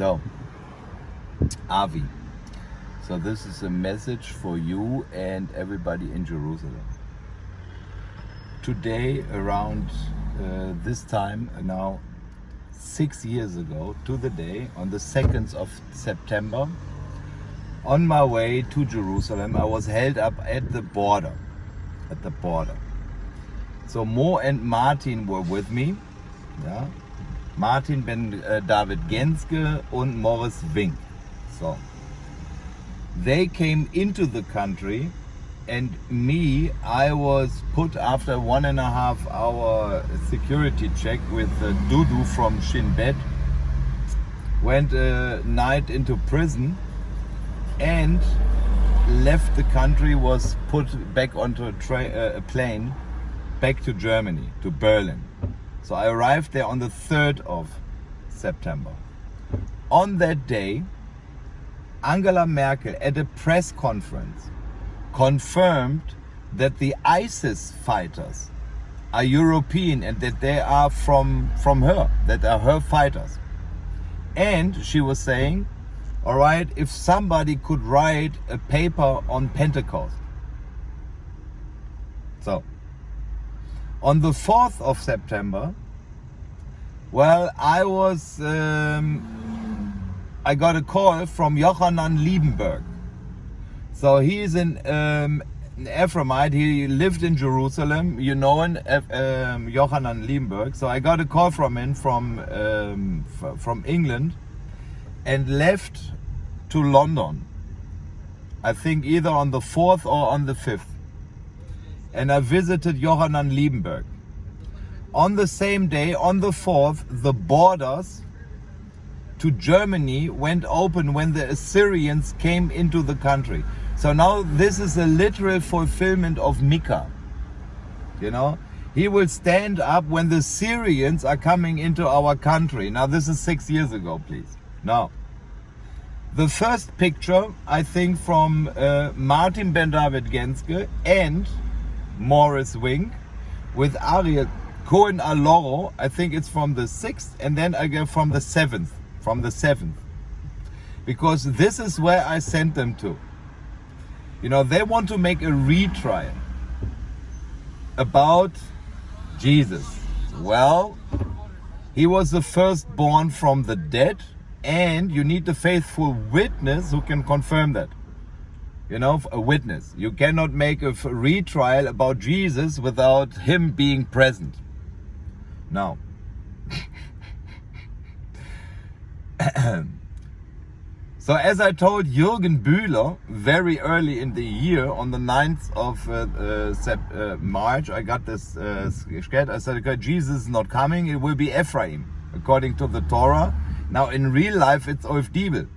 So, Avi. So this is a message for you and everybody in Jerusalem. Today, around this time, now 6 years ago, to the day, on the 2nd of September, on my way to Jerusalem, I was held up at the border. So Mo and Martin were with me. Yeah? Martin Ben David Genske and Morris Wink. So they came into the country, and me, I was put after 1.5 hour security check with Dudu from Shin Bet. Went a night into prison and left the country, was put back onto a plane back to Germany, to Berlin. So I arrived there on the 3rd of September. On that day, Angela Merkel at a press conference confirmed that the ISIS fighters are European and that they are from her, that are her fighters. And she was saying, all right, if somebody could write a paper on Pentecost. So, on the 4th of September, well, I got a call from Yochanan Liebenberg. So he is an Ephraimite. He lived in Jerusalem. You know him, Yochanan Liebenberg. So I got a call from him from England, and left to London. I think either on the 4th or on the 5th. And I visited Yochanan Liebenberg. On the same day, on the 4th, the borders to Germany went open when the Assyrians came into the country. So now this is a literal fulfillment of Micah. You know, he will stand up when the Syrians are coming into our country. Now this is 6 years ago, please. Now, the first picture, I think, from Martin Ben David Genske and Morris Wink with Ariel Cohen Aloro. I think it's from the 6th, and then again from the 7th. Because this is where I sent them to. You know, they want to make a retrial about Jesus. Well, he was the firstborn from the dead, and you need the faithful witness who can confirm that. You know, a witness. You cannot make a retrial about Jesus without him being present. Now, so as I told Jürgen Bühler very early in the year, on the 9th of March, I got this scared. I said, okay, Jesus is not coming, it will be Ephraim, according to the Torah. Now in real life it's Ulf Diebel.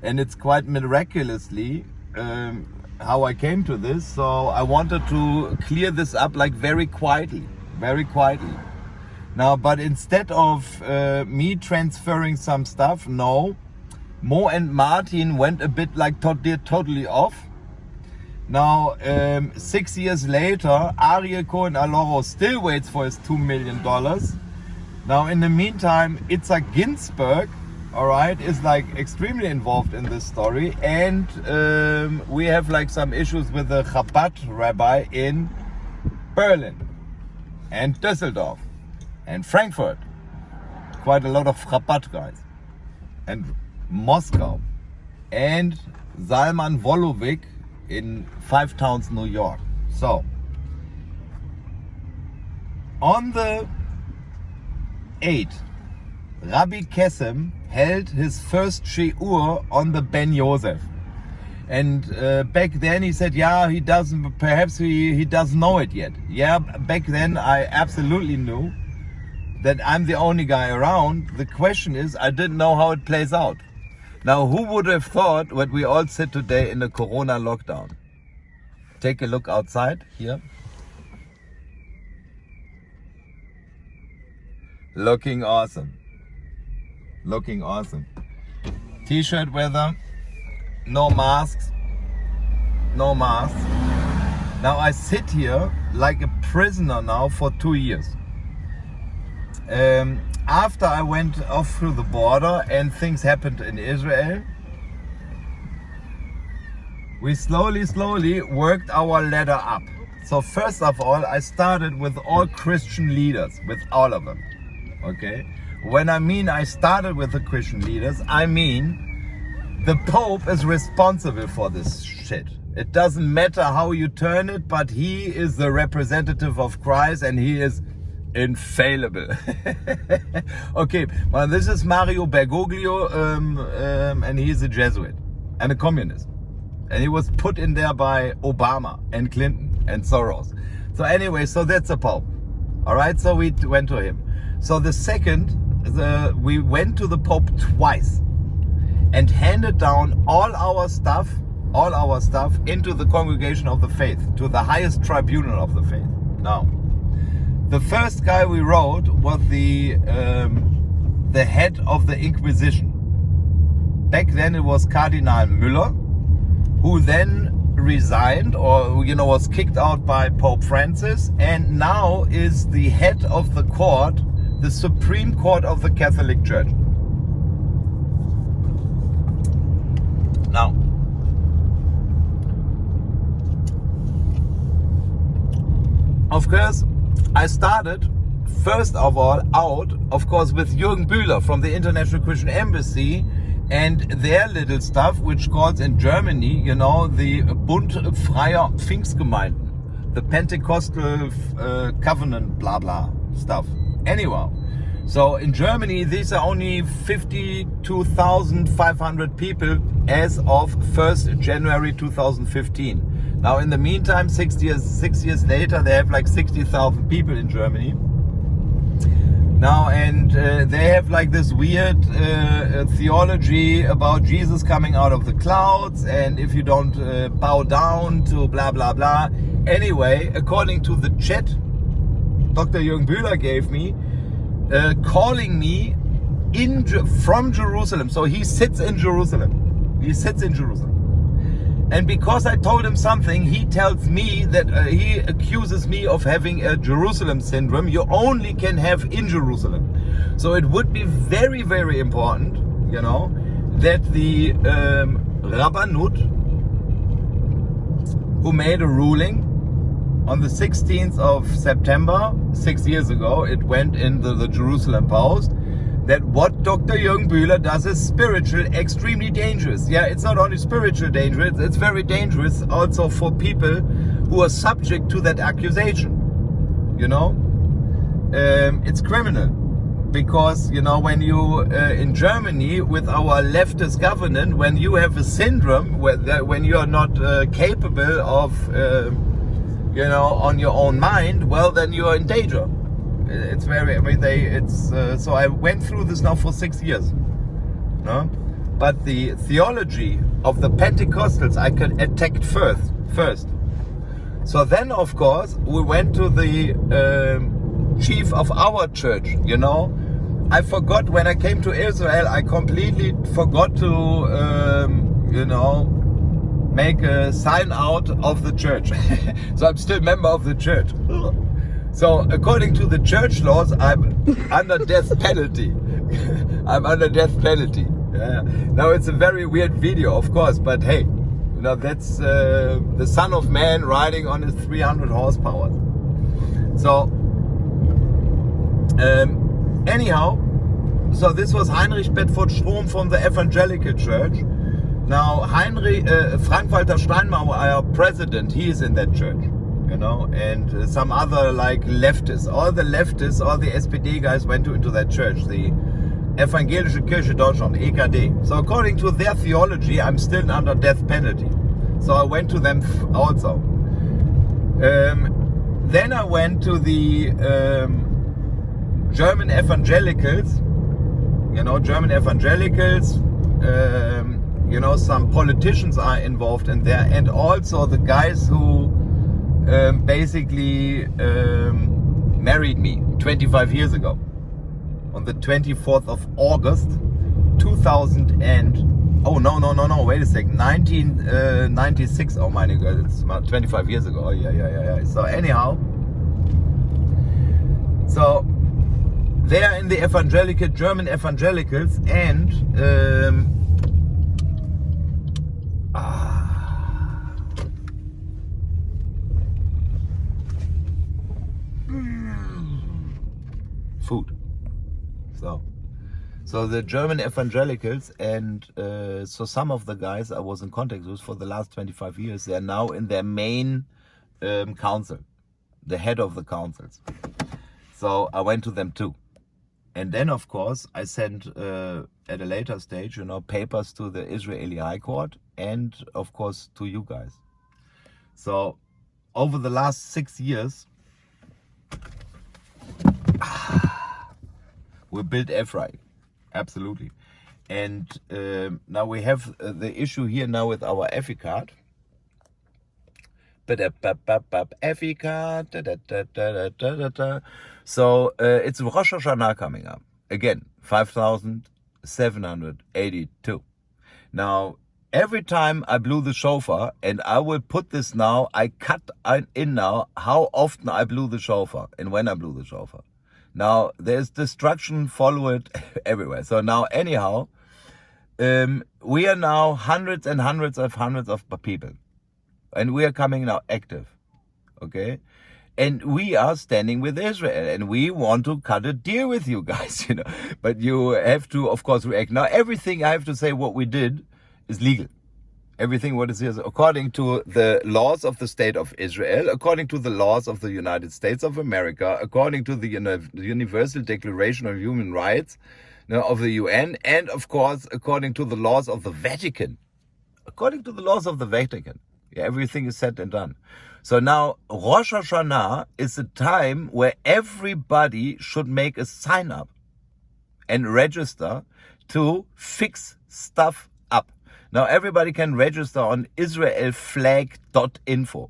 And it's quite miraculously how I came to this. So I wanted to clear this up like very quietly. Now, but instead of me transferring some stuff, no, Mo and Martin went a bit like totally off. Now, 6 years later, Ariel Cohen Aloro still waits for his $2 million. Now, in the meantime, Itzhak Ginsburg, all right, is like extremely involved in this story. And we have like some issues with the Chabad rabbi in Berlin and Düsseldorf and Frankfurt. Quite a lot of Chabad guys. And Moscow. And Zalman Wolovic in 5 Towns, New York. So, on the 8th, Rabbi Kesem held his first shiur on the Ben Yosef. And back then he said, yeah, he doesn't know it yet. Yeah, back then I absolutely knew that I'm the only guy around. The question is, I didn't know how it plays out. Now, who would have thought what we all sit today in the Corona lockdown? Take a look outside here. Looking awesome. T-shirt weather, no masks. Now I sit here like a prisoner now for 2 years. after I went off through the border and things happened in Israel, we slowly worked our ladder up. So first of all, I started with all Christian leaders, with all of them, okay? When I mean I started with the Christian leaders, I mean the Pope is responsible for this shit. It doesn't matter how you turn it, but he is the representative of Christ and he is infallible. Okay, well, this is Mario Bergoglio, and he's a Jesuit and a communist. And he was put in there by Obama and Clinton and Soros. So anyway, so that's the Pope. All right, so we went to him. So the second, we went to the Pope twice and handed down all our stuff into the congregation of the faith, to the highest tribunal of the faith. Now, the first guy we wrote was the head of the Inquisition. Back then it was Cardinal Müller, who then resigned or was kicked out by Pope Francis, and now is the head of the court, the Supreme Court of the Catholic Church. Now, of course, I started first of all out, of course, with Jürgen Bühler from the International Christian Embassy and their little stuff, which calls in Germany, the Bund Freier Pfingstgemeinden, the Pentecostal covenant, blah blah stuff. Anyhow, so in Germany, these are only 52,500 people as of 1st January 2015. Now, in the meantime, 6 years later, they have like 60,000 people in Germany. Now, and they have like this weird theology about Jesus coming out of the clouds, and if you don't bow down to blah blah blah. Anyway, according to the chat Dr. Jürgen Bühler gave me, calling me from Jerusalem. So he sits in Jerusalem. And because I told him something, he tells me that he accuses me of having a Jerusalem syndrome. You only can have in Jerusalem. So it would be very, very important, that the Rabbanut, who made a ruling on the 16th of September, 6 years ago, it went in the Jerusalem Post, that what Dr. Jürgen Bühler does is spiritual, extremely dangerous. Yeah, it's not only spiritual dangerous, it's very dangerous also for people who are subject to that accusation. It's criminal. Because, when you, in Germany, with our leftist government, when you have a syndrome, when you are not capable of, on your own mind, well, then you are in danger. It's very, so I went through this now for 6 years. No? But the theology of the Pentecostals I could attack first. So then, of course, we went to the chief of our church, I forgot when I came to Israel, I completely forgot to, make a sign out of the church. So I'm still a member of the church. So according to the church laws, I'm under death penalty. I'm under death penalty. Yeah. Now it's a very weird video, of course, but hey, that's the Son of Man riding on his 300 horsepower. So anyhow, so this was Heinrich Bedford Strom from the Evangelical Church. Now Frank-Walter Steinmauer, our president, he is in that church. And some other like leftists, all the SPD guys went into that church, the Evangelische Kirche Deutschland, EKD. So according to their theology, I'm still under death penalty. So I went to them also. Then I went to the German evangelicals, some politicians are involved in there, and also the guys who basically married me 25 years ago on the 24th of August 2000 and wait a second, 1996. Oh my God, it's about 25 years ago. Oh, yeah. So anyhow, so they are in the German evangelicals, and food. So the German evangelicals, and so some of the guys I was in contact with for the last 25 years, they are now in their main council, the head of the councils. So I went to them too. And then, of course, I sent at a later stage, papers to the Israeli High Court and, of course, to you guys. So over the last 6 years, we built Ephraim. Absolutely. And now we have the issue here now with our EFI card. EFI card. So it's Rosh Hashanah coming up. Again, 5,782. Now, every time I blew the shofar, and I will put this now, I cut in now how often I blew the shofar and when I blew the shofar. Now, there's destruction, follow it everywhere. So now, anyhow, we are now hundreds and hundreds of people. And we are coming now active, okay? And we are standing with Israel, and we want to cut a deal with you guys, But you have to, of course, react. Now, everything I have to say what we did is legal. Everything what is here is according to the laws of the state of Israel, according to the laws of the United States of America, according to the Universal Declaration of Human Rights of the UN, and of course, according to the laws of the Vatican. According to the laws of the Vatican. Yeah, everything is said and done. So now Rosh Hashanah is a time where everybody should make a sign up and register to fix stuff up. Now everybody can register on israelflag.info.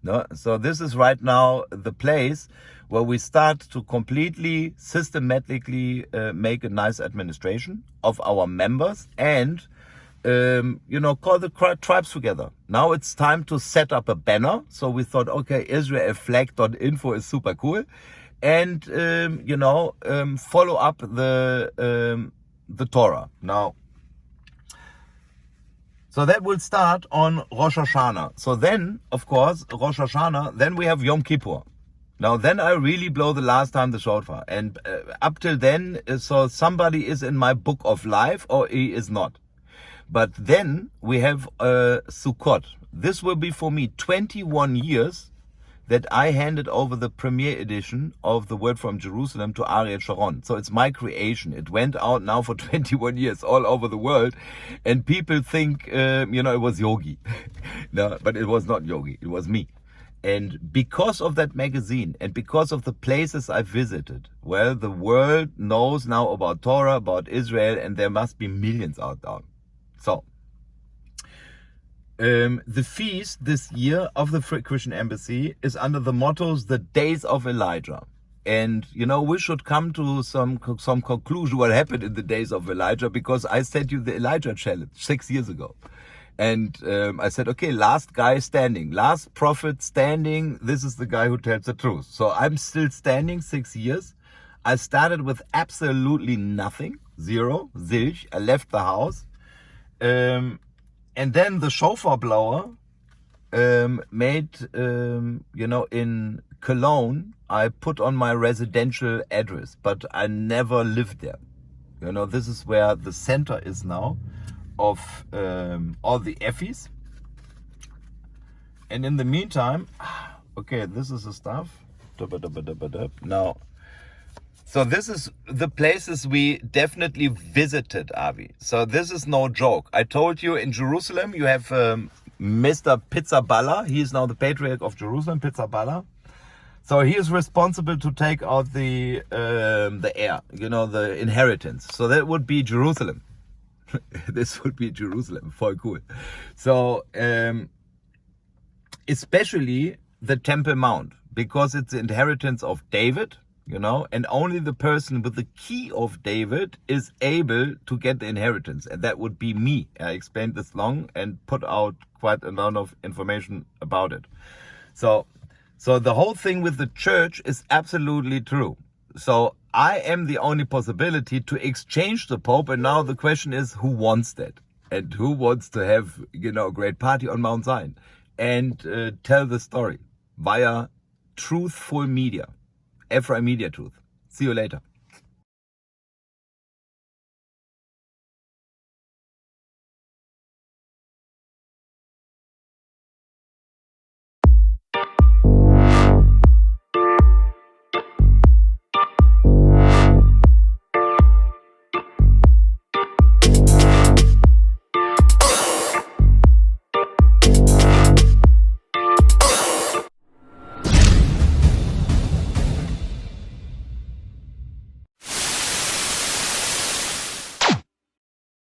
No? So this is right now the place where we start to completely systematically make a nice administration of our members and call the tribes together. Now it's time to set up a banner. So we thought, okay, israelflag.info is super cool. And, follow up the Torah. Now, so that will start on Rosh Hashanah. So then, of course, Rosh Hashanah, then we have Yom Kippur. Now, then I really blow the last time the shofar. And up till then, so somebody is in my book of life or he is not. But then we have Sukkot. This will be for me 21 years that I handed over the premiere edition of The Word from Jerusalem to Ariel Sharon. So it's my creation. It went out now for 21 years all over the world. And people think, it was Yogi. No, but it was not Yogi. It was me. And because of that magazine and because of the places I visited, well, the world knows now about Torah, about Israel, and there must be millions out there. So, the feast this year of the Free Christian Embassy is under the mottos, the days of Elijah. And, we should come to some conclusion what happened in the days of Elijah, because I sent you the Elijah challenge 6 years ago. And I said, okay, last guy standing, last prophet standing, this is the guy who tells the truth. So I'm still standing 6 years. I started with absolutely nothing, zero, zilch. I left the house. And then the shofar blower made, in Cologne, I put on my residential address, but I never lived there. This is where the center is now of all the EFIs. And in the meantime, okay, this is the stuff. Now, so this is the places we definitely visited, Avi. So this is no joke. I told you in Jerusalem, you have Mr. Pizzaballa. He is now the patriarch of Jerusalem, Pizzaballa. So he is responsible to take out the heir, the inheritance. So that would be Jerusalem. This would be Jerusalem. Voll cool. So especially the Temple Mount, because it's the inheritance of David. And only the person with the key of David is able to get the inheritance. And that would be me. I explained this long and put out quite a lot of information about it. So the whole thing with the church is absolutely true. So I am the only possibility to exchange the Pope, and now the question is, who wants that? And who wants to have, a great party on Mount Zion and tell the story via truthful media, Ephraim Media Truth. See you later.